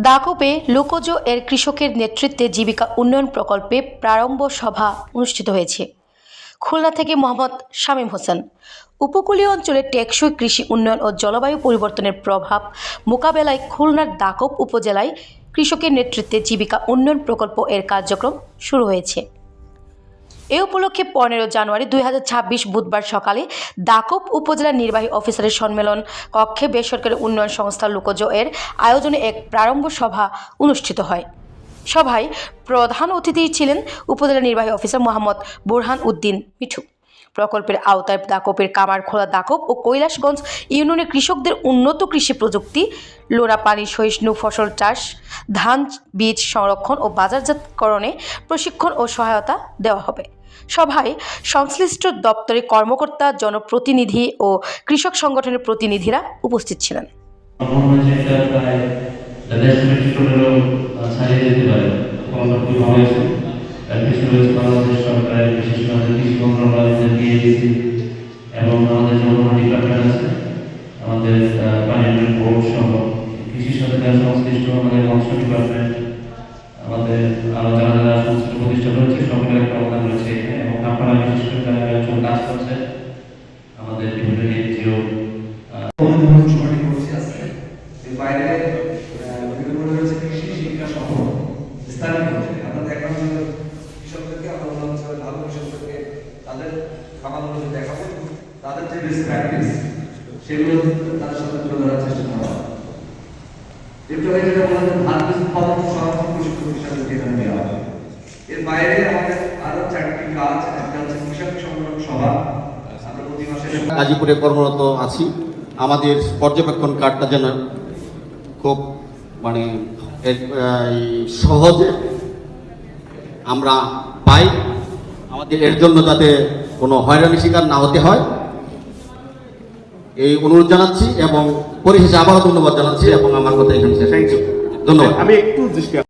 দাকোপে লোকজ এর কৃষকের নেতৃত্বে জীবিকা উন্নয়ন প্রকল্পে প্রারম্ভ সভা অনুষ্ঠিত হয়েছে। খুলনা থেকে মোহাম্মদ শামীম হোসেন। উপকূলীয় অঞ্চলে টেকসই কৃষি উন্নয়ন ও জলবায়ু পরিবর্তনের প্রভাব মোকাবেলায় খুলনার দাকোপ উপজেলায় কৃষকের নেতৃত্বে জীবিকা উন্নয়ন প্রকল্প এর কার্যক্রম শুরু হয়েছে। এ উপলক্ষে 15 জানুয়ারি 2026 বুধবার সকালে দাকোপ উপজেলা নির্বাহী অফিসারের সম্মেলন কক্ষে বেসরকারি উন্নয়ন সংস্থা লোকজ এর আয়োজনে এক প্রারম্ভ সভা অনুষ্ঠিত হয়। সভায় প্রধান অতিথি ছিলেন উপজেলা নির্বাহী অফিসার মোহাম্মদ বুরহান উদ্দিন মিঠু। প্রকল্পের আওতায় দাকোপের কামারখোলা দাকোপ ও কৈলাসগঞ্জ ইউনিয়নের কৃষকদের উন্নত কৃষি প্রযুক্তি, লোনা পানি সহিষ্ণু ফসল চাষ, ধান বীজ সংরক্ষণ ও বাজারজাতকরণে প্রশিক্ষণ ও সহায়তা দেওয়া হবে। সভায় সংশ্লিষ্ট দপ্তরের কর্মকর্তা, জনপ্রতিনিধি ও কৃষক সংগঠনের প্রতিনিধিরা উপস্থিত ছিলেন। এবং আমাদের জলবায়ু ডিপার্টমেন্ট আছে, আমাদের পানি বোর্ড সহ কৃষির সাথে সংশ্লিষ্ট আমাদের মৎস্য ডিপার্টমেন্ট, আমাদের আরো যারা যারা সংশ্লিষ্ট প্রতিষ্ঠান রয়েছে সকলের একটা অবদান রয়েছে এবং আপনারা বিশেষ করে যারা একজন কাজ করছে আমাদের বিভিন্ন এনজিও বাইরে বিভিন্ন রয়েছে কৃষি শিক্ষা সহ স্থানীয় আপনাদের এখন কৃষকদেরকে আমরা ভালো কৃষকদেরকে তাদের খামারগুলো দেখাবো, তাদের যে বেস্ট প্র্যাকটিস সেগুলো তাদের সাথে তুলে ধরার চেষ্টা করা। এরপরে যেটা বললাম ধান বীজ উৎপাদন সংরক্ষণ প্রশিক্ষণ হিসাবে এখানে দেওয়া হবে। এর বাইরে আমাদের আরো 4টি কাজ, একটা হচ্ছে কৃষক সম্মেলন সভা। আমরা প্রতি মাসে গাজীপুরে কর্মরত আছি। আমাদের পর্যবেক্ষণ কার্ডটা যেন খুব সহজে আমরা পাই, আমাদের এর জন্য যাতে কোনো হয়রানির শিকার না হতে হয় এই অনুরোধ জানাচ্ছি এবং পরিশেষে আবারও ধন্যবাদ জানাচ্ছি এবং আমার কথা এখানে শেষ। ধন্যবাদ। আমি একটু